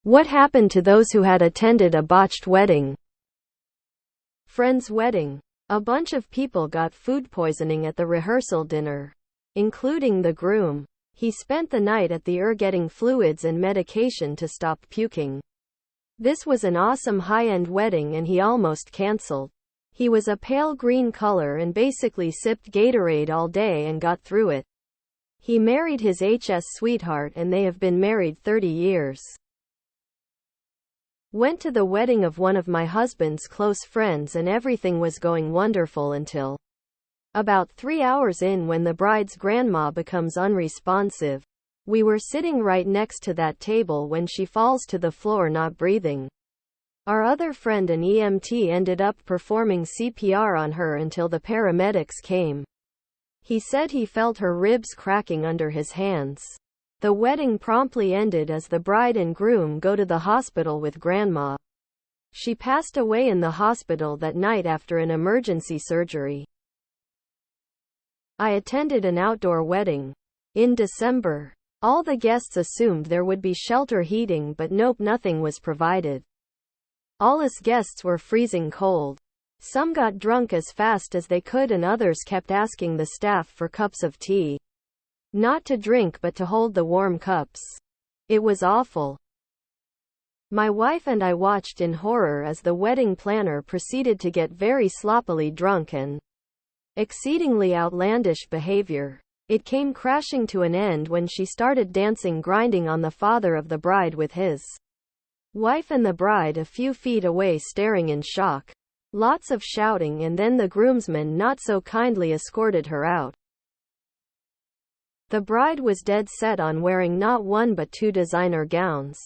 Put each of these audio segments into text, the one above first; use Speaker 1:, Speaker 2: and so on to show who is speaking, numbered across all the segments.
Speaker 1: What happened to those who had attended a botched wedding? Friend's wedding. A bunch of people got food poisoning at the rehearsal dinner, including the groom. He spent the night at the getting fluids and medication to stop puking. This was an awesome high-end wedding and he almost canceled. He was a pale green color and basically sipped Gatorade all day and got through it. He married his sweetheart and they have been married 30 years. Went to the wedding of one of my husband's close friends and everything was going wonderful until about 3 hours in, when the bride's grandma becomes unresponsive. We were sitting right next to that table when she falls to the floor not breathing. Our other friend, an EMT, ended up performing CPR on her until the paramedics came. He said he felt her ribs cracking under his hands. The wedding promptly ended as the bride and groom go to the hospital with grandma. She passed away in the hospital that night after an emergency surgery. I attended an outdoor wedding in December. All the guests assumed there would be shelter heating, but nope, nothing was provided. All us guests were freezing cold. Some got drunk as fast as they could and others kept asking the staff for cups of tea. Not to drink but to hold the warm cups. It was awful. My wife and I watched in horror as the wedding planner proceeded to get very sloppily drunk and exceedingly outlandish behavior. It came crashing to an end when she started dancing, grinding on the father of the bride with his wife and the bride a few feet away staring in shock. Lots of shouting, and then the groomsmen not so kindly escorted her out. The bride was dead set on wearing not one but 2 designer gowns.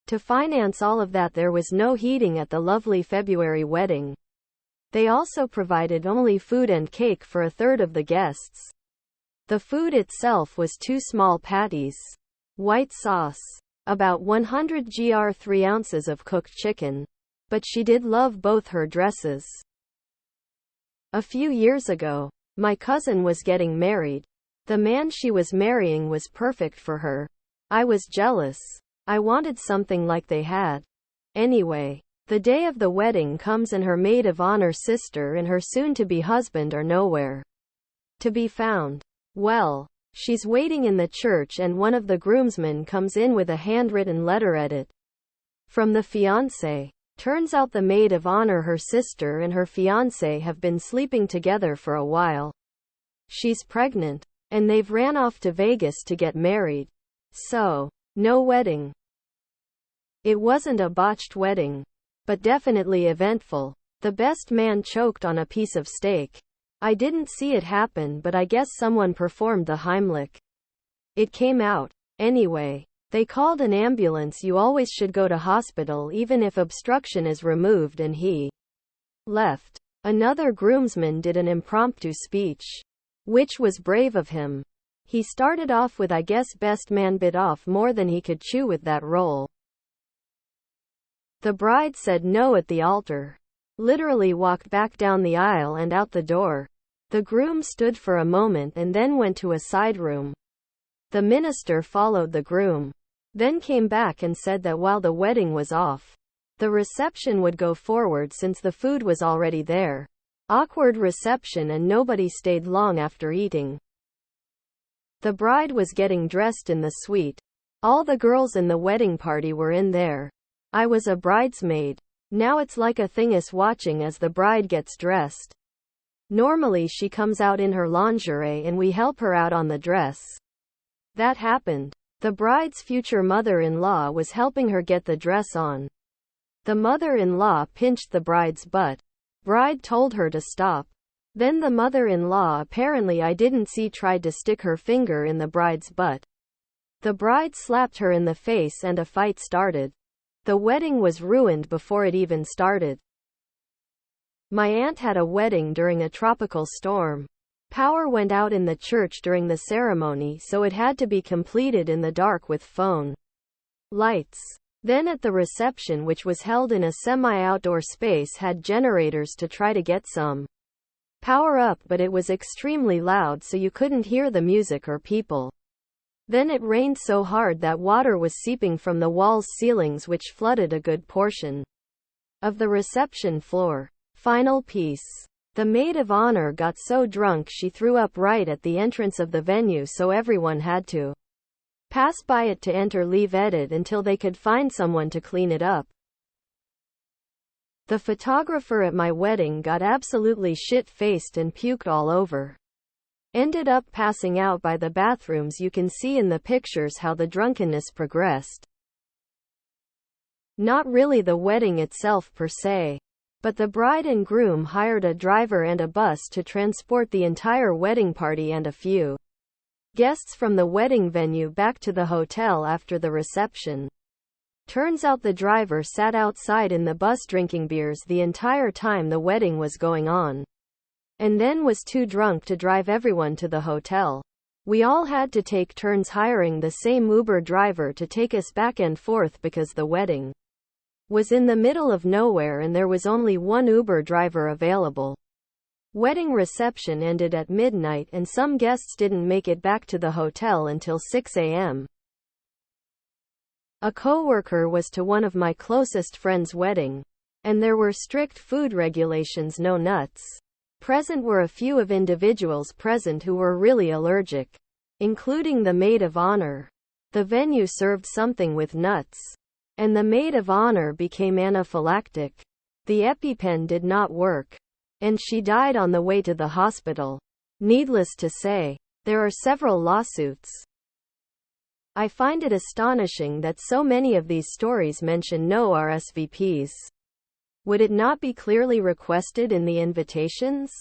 Speaker 1: To finance all of that, there was no heating at the lovely February wedding. They also provided only food and cake for a third of the guests. The food itself was 2 small patties, white sauce, about 100 gr 3 ounces of cooked chicken. But she did love both her dresses. A few years ago, my cousin was getting married. The man she was marrying was perfect for her. I was jealous. I wanted something like they had. Anyway, the day of the wedding comes and her maid of honor sister and her soon-to-be husband are nowhere to be found. Well, she's waiting in the church and one of the groomsmen comes in with a handwritten letter edit from the fiancé. Turns out the maid of honor, her sister, and her fiancé have been sleeping together for a while. She's pregnant, and they've ran off to Vegas to get married. So, no wedding. It wasn't a botched wedding, but definitely eventful. The best man choked on a piece of steak. I didn't see it happen, but I guess someone performed the Heimlich. It came out. Anyway, they called an ambulance. You always should go to hospital even if obstruction is removed, and he left. Another groomsman did an impromptu speech, which was brave of him. He started off with, I guess best man bit off more than he could chew with that roll. The bride said no at the altar. Literally walked back down the aisle and out the door. The groom stood for a moment and then went to a side room. The minister followed the groom, then came back and said that while the wedding was off, the reception would go forward since the food was already there. Awkward reception and nobody stayed long after eating. The bride was getting dressed in the suite. All the girls in the wedding party were in there. I was a bridesmaid. Now it's like a thing is watching as the bride gets dressed. Normally she comes out in her lingerie and we help her out on the dress. That happened. The bride's future mother-in-law was helping her get the dress on. The mother-in-law pinched the bride's butt. Bride told her to stop. Then the mother-in-law, apparently I didn't see, tried to stick her finger in the bride's butt. The bride slapped her in the face and a fight started. The wedding was ruined before it even started. My aunt had a wedding during a tropical storm. Power went out in the church during the ceremony, so it had to be completed in the dark with phone lights. Then at the reception, which was held in a semi-outdoor space, had generators to try to get some power up, but it was extremely loud so you couldn't hear the music or people. Then it rained so hard that water was seeping from the walls' ceilings, which flooded a good portion of the reception floor. Final piece. The maid of honor got so drunk she threw up right at the entrance of the venue, so everyone had to pass by it to enter leave edit until they could find someone to clean it up. The photographer at my wedding got absolutely shit-faced and puked all over. Ended up passing out by the bathrooms. You can see in the pictures how the drunkenness progressed. Not really the wedding itself per se, but the bride and groom hired a driver and a bus to transport the entire wedding party and a few guests from the wedding venue back to the hotel after the reception. Turns out the driver sat outside in the bus drinking beers the entire time the wedding was going on, and then was too drunk to drive everyone to the hotel. We all had to take turns hiring the same Uber driver to take us back and forth because the wedding was in the middle of nowhere and there was only one Uber driver available. Wedding reception ended at midnight and some guests didn't make it back to the hotel until 6 a.m. A coworker was to one of my closest friends' wedding, and there were strict food regulations, no nuts. Present were a few of individuals present who were really allergic, including the maid of honor. The venue served something with nuts, and the maid of honor became anaphylactic. The EpiPen did not work, and she died on the way to the hospital. Needless to say, there are several lawsuits. I find it astonishing that so many of these stories mention no RSVPs. Would it not be clearly requested in the invitations?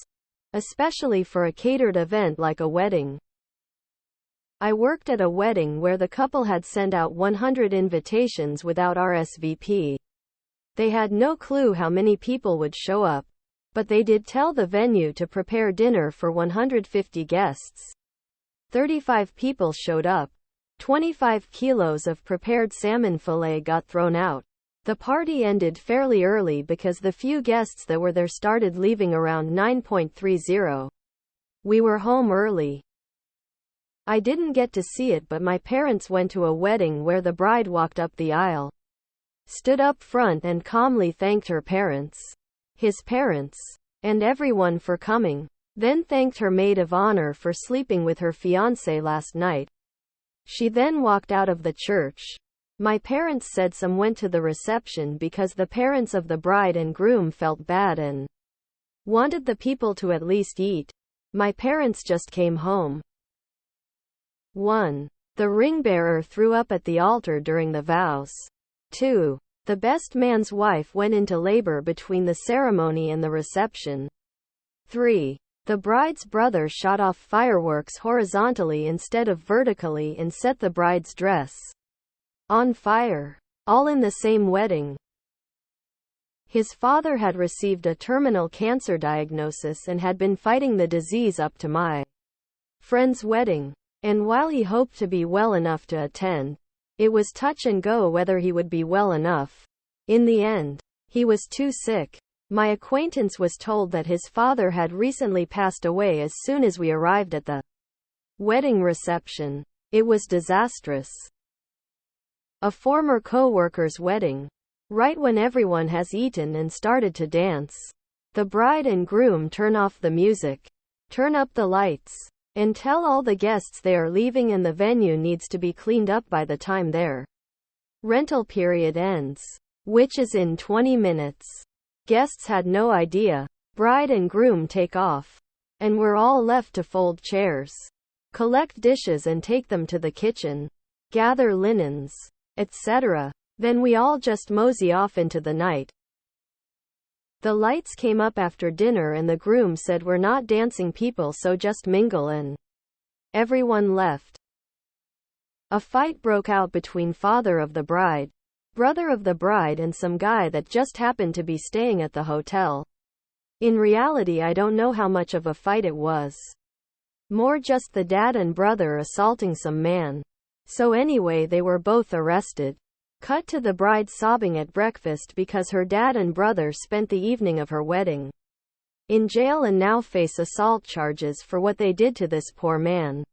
Speaker 1: Especially for a catered event like a wedding. I worked at a wedding where the couple had sent out 100 invitations without RSVP. They had no clue how many people would show up, but they did tell the venue to prepare dinner for 150 guests. 35 people showed up. 25 kilos of prepared salmon fillet got thrown out. The party ended fairly early because the few guests that were there started leaving around 9:30. We were home early. I didn't get to see it, but my parents went to a wedding where the bride walked up the aisle, stood up front and calmly thanked her parents, his parents, and everyone for coming, then thanked her maid of honor for sleeping with her fiancé last night. She then walked out of the church. My parents said some went to the reception because the parents of the bride and groom felt bad and wanted the people to at least eat. My parents just came home. 1. The ring-bearer threw up at the altar during the vows. 2. The best man's wife went into labor between the ceremony and the reception. 3. The bride's brother shot off fireworks horizontally instead of vertically and set the bride's dress on fire. All in the same wedding. His father had received a terminal cancer diagnosis and had been fighting the disease up to my friend's wedding. And while he hoped to be well enough to attend, it was touch and go whether he would be well enough. In the end, he was too sick. My acquaintance was told that his father had recently passed away as soon as we arrived at the wedding reception. It was disastrous. A former co-worker's wedding. Right when everyone has eaten and started to dance, the bride and groom turn off the music, turn up the lights, and tell all the guests they are leaving and the venue needs to be cleaned up by the time their rental period ends, which is in 20 minutes. Guests had no idea. Bride and groom take off, and we're all left to fold chairs, collect dishes and take them to the kitchen, gather linens, etc. Then we all just mosey off into the night. The lights came up after dinner and the groom said we're not dancing people, so just mingle, and everyone left. A fight broke out between father of the bride, brother of the bride and some guy that just happened to be staying at the hotel. In reality, I don't know how much of a fight it was. More just the dad and brother assaulting some man. So anyway, they were both arrested. Cut to the bride sobbing at breakfast because her dad and brother spent the evening of her wedding in jail and now face assault charges for what they did to this poor man.